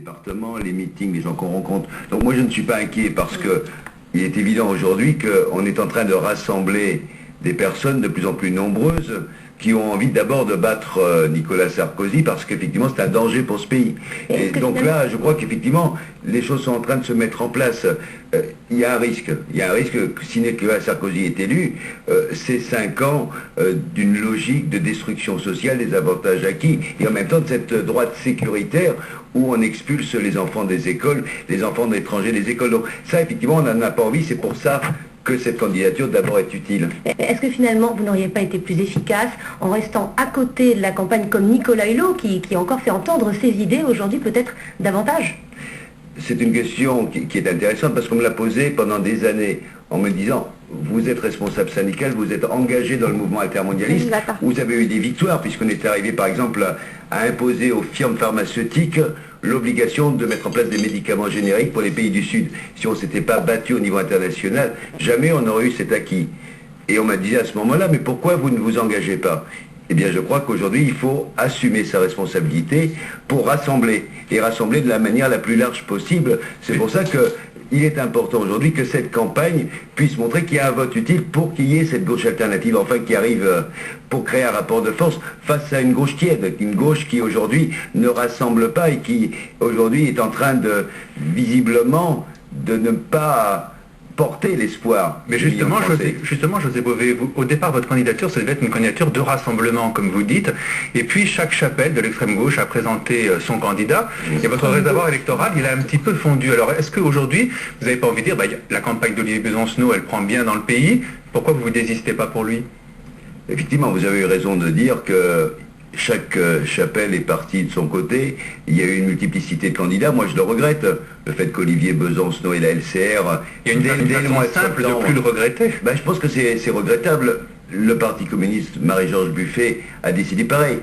départements, les meetings, les gens qu'on rencontre. Donc moi je ne suis pas inquiet parce que il est évident aujourd'hui qu'on est en train de rassembler des personnes de plus en plus nombreuses qui ont envie d'abord de battre Nicolas Sarkozy parce qu'effectivement c'est un danger pour ce pays. Et donc là, je crois qu'effectivement les choses sont en train de se mettre en place. Il y a un risque que si Nicolas Sarkozy est élu, c'est 5 ans d'une logique de destruction sociale des avantages acquis et en même temps de cette droite sécuritaire où on expulse les enfants des écoles, les enfants d'étrangers des écoles. Donc ça, effectivement, on n'en a pas envie, c'est pour ça que cette candidature d'abord est utile. Est-ce que finalement vous n'auriez pas été plus efficace en restant à côté de la campagne comme Nicolas Hulot qui a encore fait entendre ses idées aujourd'hui peut-être davantage? C'est une question qui est intéressante parce qu'on me l'a posée pendant des années en me disant vous êtes responsable syndical, vous êtes engagé dans le mouvement altermondialiste, vous avez eu des victoires puisqu'on est arrivé par exemple à imposer aux firmes pharmaceutiques l'obligation de mettre en place des médicaments génériques pour les pays du Sud. Si on ne s'était pas battu au niveau international, jamais on n'aurait eu cet acquis. Et on m'a dit à ce moment-là, mais pourquoi vous ne vous engagez pas? Eh bien, je crois qu'aujourd'hui, il faut assumer sa responsabilité pour rassembler, et rassembler de la manière la plus large possible. C'est pour ça qu'il est important aujourd'hui que cette campagne puisse montrer qu'il y a un vote utile pour qu'il y ait cette gauche alternative, enfin qui arrive pour créer un rapport de force face à une gauche tiède, une gauche qui aujourd'hui ne rassemble pas et qui aujourd'hui est en train de, visiblement, de ne pas porter l'espoir. Mais justement, José Bové, au départ, votre candidature, ça devait être une candidature de rassemblement, comme vous dites, et puis chaque chapelle de l'extrême gauche a présenté son candidat, et votre réservoir électoral, il a un petit peu fondu. Alors, est-ce qu'aujourd'hui, vous n'avez pas envie de dire, la campagne d'Olivier Besancenot, elle prend bien dans le pays, pourquoi vous ne vous désistez pas pour lui? Effectivement, vous avez eu raison de dire que chaque chapelle est partie de son côté. Il y a eu une multiplicité de candidats. Moi, je le regrette. Le fait qu'Olivier Besancenot et la LCR... Il y a une façon simple de ne plus le regretter. Je pense que c'est regrettable. Le Parti communiste, Marie-Georges Buffet, a décidé pareil.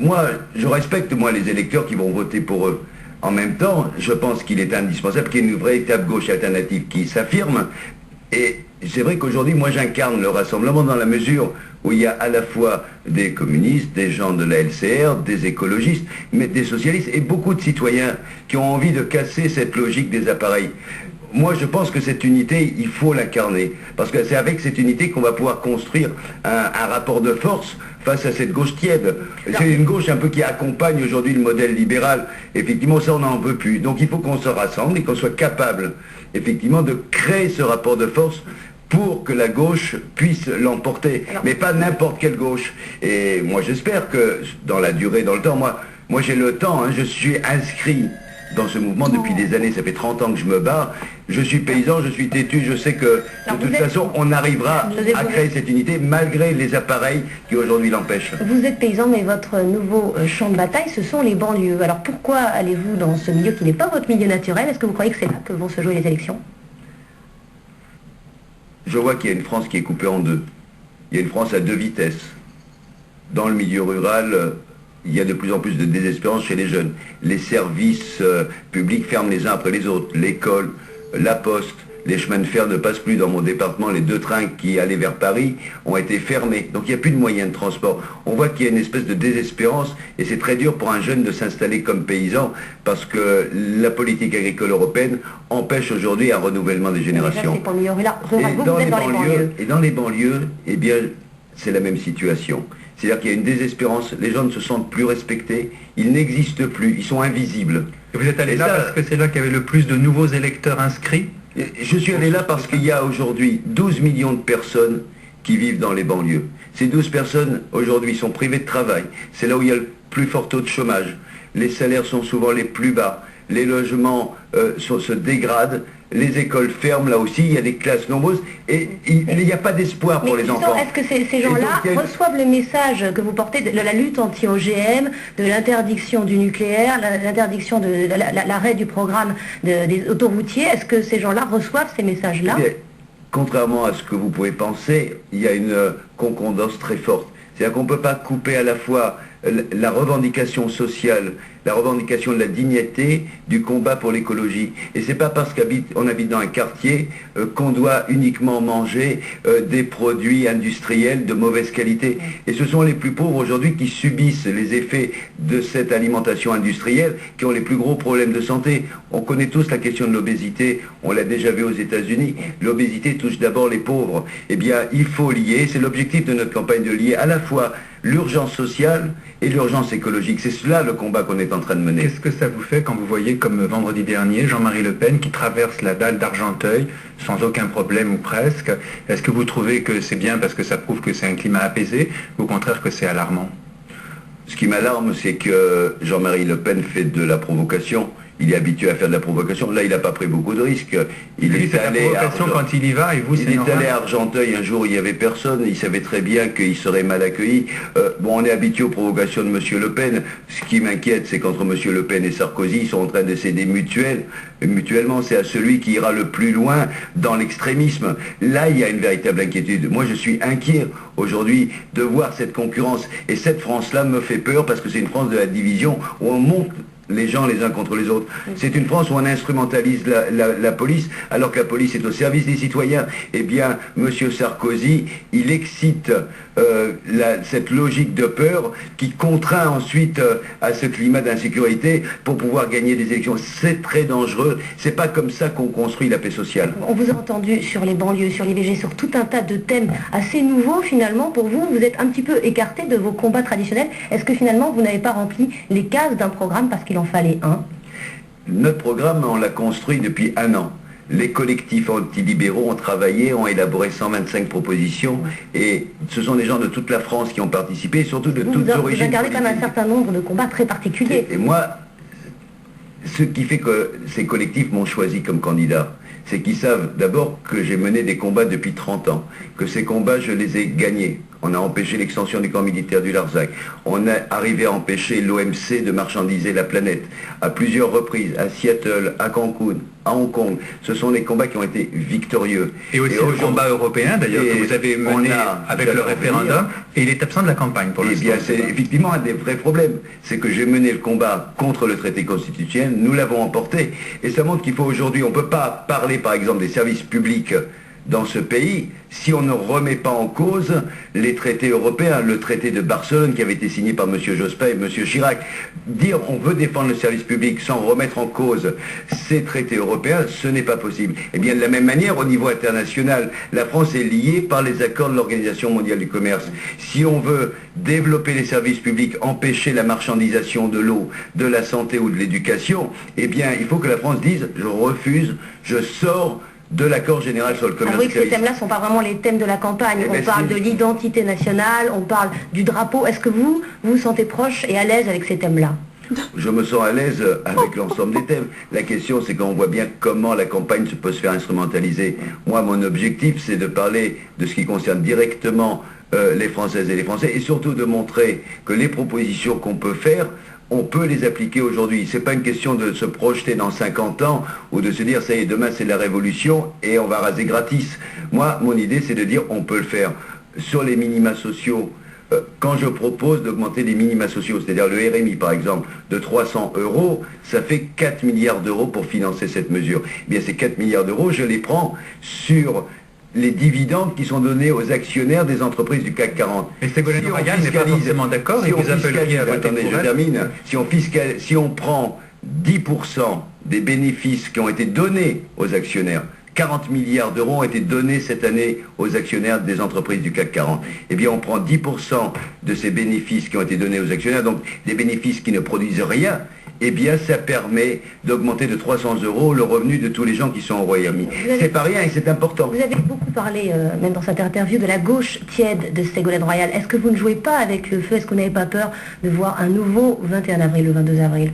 Moi, je respecte les électeurs qui vont voter pour eux. En même temps, je pense qu'il est indispensable qu'il y ait une véritable gauche alternative qui s'affirme. Et c'est vrai qu'aujourd'hui, moi, j'incarne le rassemblement dans la mesure où il y a à la fois des communistes, des gens de la LCR, des écologistes, mais des socialistes et beaucoup de citoyens qui ont envie de casser cette logique des appareils. Moi, je pense que cette unité, il faut l'incarner, parce que c'est avec cette unité qu'on va pouvoir construire un rapport de force face à cette gauche tiède. C'est une gauche un peu qui accompagne aujourd'hui le modèle libéral. Effectivement, ça, on n'en veut plus. Donc, il faut qu'on se rassemble et qu'on soit capable, effectivement, de créer ce rapport de force pour que la gauche puisse l'emporter, mais pas n'importe quelle gauche. Et moi, j'espère que dans la durée, dans le temps, moi j'ai le temps, je suis inscrit dans ce mouvement depuis des années, ça fait 30 ans que je me bats, je suis paysan, je suis têtu, je sais que de toute façon on arrivera à créer cette unité malgré les appareils qui aujourd'hui l'empêchent. Vous êtes paysan, mais votre nouveau champ de bataille, ce sont les banlieues. Alors pourquoi allez-vous dans ce milieu qui n'est pas votre milieu naturel? Est-ce que vous croyez que c'est là que vont se jouer les élections? Je vois qu'il y a une France qui est coupée en deux. Il y a une France à deux vitesses. Dans le milieu rural, il y a de plus en plus de désespérance chez les jeunes. Les services publics ferment les uns après les autres. L'école, la poste, les chemins de fer ne passent plus dans mon département. Les 2 trains qui allaient vers Paris ont été fermés. Donc il n'y a plus de moyens de transport. On voit qu'il y a une espèce de désespérance et c'est très dur pour un jeune de s'installer comme paysan parce que la politique agricole européenne empêche aujourd'hui un renouvellement des générations. Et dans les banlieues, eh bien, c'est la même situation. C'est-à-dire qu'il y a une désespérance, les gens ne se sentent plus respectés, ils n'existent plus, ils sont invisibles. Et vous êtes allé là parce que c'est là qu'il y avait le plus de nouveaux électeurs inscrits? Je suis allé là parce qu'il y a aujourd'hui 12 millions de personnes qui vivent dans les banlieues. Ces 12 personnes, aujourd'hui, sont privées de travail. C'est là où il y a le plus fort taux de chômage. Les salaires sont souvent les plus bas. Les logements se dégradent. Les écoles ferment là aussi. Il y a des classes nombreuses. Et il n'y a pas d'espoir pour les enfants. Est-ce que ces gens-là reçoivent le message que vous portez de la lutte anti-OGM, de l'interdiction du nucléaire, l'interdiction de l'arrêt du programme des autoroutiers? Est-ce que ces gens-là reçoivent ces messages-là? Contrairement à ce que vous pouvez penser, il y a une concordance très forte. C'est-à-dire qu'on ne peut pas couper à la fois la revendication sociale la revendication de la dignité du combat pour l'écologie. Et c'est pas parce qu'on habite dans un quartier qu'on doit uniquement manger des produits industriels de mauvaise qualité. Et ce sont les plus pauvres aujourd'hui qui subissent les effets de cette alimentation industrielle, qui ont les plus gros problèmes de santé. On connaît tous la question de l'obésité, on l'a déjà vu aux États-Unis. L'obésité touche d'abord les pauvres. Eh bien, il faut lier, c'est l'objectif de notre campagne, de lier à la fois l'urgence sociale et l'urgence écologique. C'est cela le combat qu'on est en train de mener. Qu'est-ce que ça vous fait quand vous voyez, comme vendredi dernier, Jean-Marie Le Pen qui traverse la dalle d'Argenteuil sans aucun problème ou presque? Est-ce que vous trouvez que c'est bien parce que ça prouve que c'est un climat apaisé, ou au contraire que c'est alarmant? Ce qui m'alarme, c'est que Jean-Marie Le Pen fait de la provocation. Il est habitué à faire de la provocation. Là, il n'a pas pris beaucoup de risques. Il est allé à quand il y va, et vous, c'est normal. Il est allé à Argenteuil un jour, il n'y avait personne. Il savait très bien qu'il serait mal accueilli. Bon, on est habitué aux provocations de M. Le Pen. Ce qui m'inquiète, c'est qu'entre M. Le Pen et Sarkozy, ils sont en train de s'aider mutuellement. C'est à celui qui ira le plus loin dans l'extrémisme. Là, il y a une véritable inquiétude. Moi, je suis inquiet aujourd'hui de voir cette concurrence. Et cette France-là me fait peur parce que c'est une France de la division où on monte les gens les uns contre les autres. C'est une France où on instrumentalise la police, alors que la police est au service des citoyens. Eh bien, M. Sarkozy, il excite cette logique de peur qui contraint ensuite à ce climat d'insécurité pour pouvoir gagner des élections. C'est très dangereux. C'est pas comme ça qu'on construit la paix sociale. On vous a entendu sur les banlieues, sur l'IVG, sur tout un tas de thèmes assez nouveaux finalement pour vous. Vous êtes un petit peu écarté de vos combats traditionnels. Est-ce que finalement vous n'avez pas rempli les cases d'un programme parce qu'il en fallait un? Notre programme, on l'a construit depuis 1 an. Les collectifs antilibéraux ont travaillé, ont élaboré 125 propositions, et ce sont des gens de toute la France qui ont participé, surtout de toutes origines. Vous incarnez quand même un certain nombre de combats très particuliers. Et moi, ce qui fait que ces collectifs m'ont choisi comme candidat, c'est qu'ils savent d'abord que j'ai mené des combats depuis 30 ans, que ces combats, je les ai gagnés. On a empêché l'extension du camp militaire du Larzac. On a arrivé à empêcher l'OMC de marchandiser la planète à plusieurs reprises, à Seattle, à Cancun, à Hong Kong. Ce sont des combats qui ont été victorieux. Et aussi le combat européen, d'ailleurs, que vous avez mené avec le référendum, et il est absent de la campagne pour l'instant. Eh bien, c'est effectivement un des vrais problèmes. C'est que j'ai mené le combat contre le traité constitutionnel, nous l'avons emporté. Et ça montre qu'il faut aujourd'hui, on ne peut pas parler par exemple des services publics dans ce pays si on ne remet pas en cause les traités européens, le traité de Barcelone qui avait été signé par M. Jospin et M. Chirac. Dire on veut défendre le service public sans remettre en cause ces traités européens, ce n'est pas possible. Et bien de la même manière, au niveau international, la France est liée par les accords de l'Organisation mondiale du commerce. Si on veut développer les services publics, empêcher la marchandisation de l'eau, de la santé ou de l'éducation, eh bien il faut que la France dise je refuse, je sors de l'accord général sur le commerce. Oui, ces thèmes-là ne sont pas vraiment les thèmes de la campagne. On parle de l'identité nationale, on parle du drapeau. Est-ce que vous vous sentez proche et à l'aise avec ces thèmes-là? Je me sens à l'aise avec l'ensemble des thèmes. La question, c'est qu'on voit bien comment la campagne peut se faire instrumentaliser. Moi, mon objectif, c'est de parler de ce qui concerne directement les Françaises et les Français, et surtout de montrer que les propositions qu'on peut faire, on peut les appliquer aujourd'hui. C'est pas une question de se projeter dans 50 ans ou de se dire ça y est, demain c'est la révolution et on va raser gratis. Moi, mon idée, c'est de dire on peut le faire. Sur les minima sociaux, quand je propose d'augmenter les minima sociaux, c'est-à-dire le RMI par exemple, de 300 €, ça fait 4 milliards d'euros pour financer cette mesure. Eh bien ces 4 milliards d'euros, je les prends sur les dividendes qui sont donnés aux actionnaires des entreprises du CAC 40. Et Ségolène Royal n'est pas forcément d'accord et vous appelleriez à voter pour elle. Attendez, je termine. Si on prend 10% des bénéfices qui ont été donnés aux actionnaires, 40 milliards d'euros ont été donnés cette année aux actionnaires des entreprises du CAC 40. Eh bien, on prend 10% de ces bénéfices qui ont été donnés aux actionnaires, donc des bénéfices qui ne produisent rien. Eh bien, ça permet d'augmenter de 300 € le revenu de tous les gens qui sont au Royaume-Uni. C'est pas rien et c'est important. Vous avez beaucoup parlé, même dans cette interview, de la gauche tiède de Ségolène Royal. Est-ce que vous ne jouez pas avec le feu? Est-ce que vous n'avez pas peur de voir un nouveau 21 avril, le 22 avril?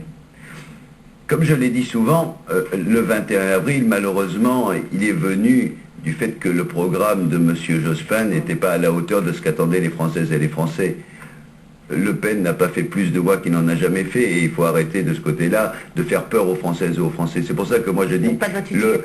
Comme je l'ai dit souvent, le 21 avril, malheureusement, il est venu du fait que le programme de M. Jospin n'était pas à la hauteur de ce qu'attendaient les Françaises et les Français. Le Pen n'a pas fait plus de voix qu'il n'en a jamais fait et il faut arrêter de ce côté-là de faire peur aux Françaises et aux Français. C'est pour ça que moi je dis le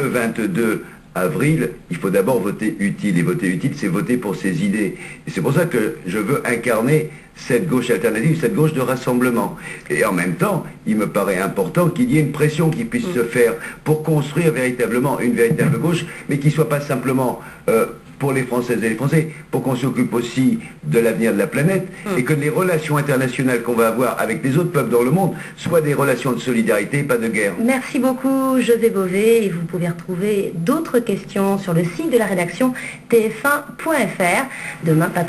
22 avril, il faut d'abord voter utile. Et voter utile, c'est voter pour ses idées. Et c'est pour ça que je veux incarner cette gauche alternative, cette gauche de rassemblement. Et en même temps, il me paraît important qu'il y ait une pression qui puisse se faire pour construire véritablement une véritable gauche, mais qui ne soit pas simplement pour les Françaises et les Français, pour qu'on s'occupe aussi de l'avenir de la planète, et que les relations internationales qu'on va avoir avec les autres peuples dans le monde soient des relations de solidarité, pas de guerre. Merci beaucoup José Bové, et vous pouvez retrouver d'autres questions sur le site de la rédaction tf1.fr. Demain,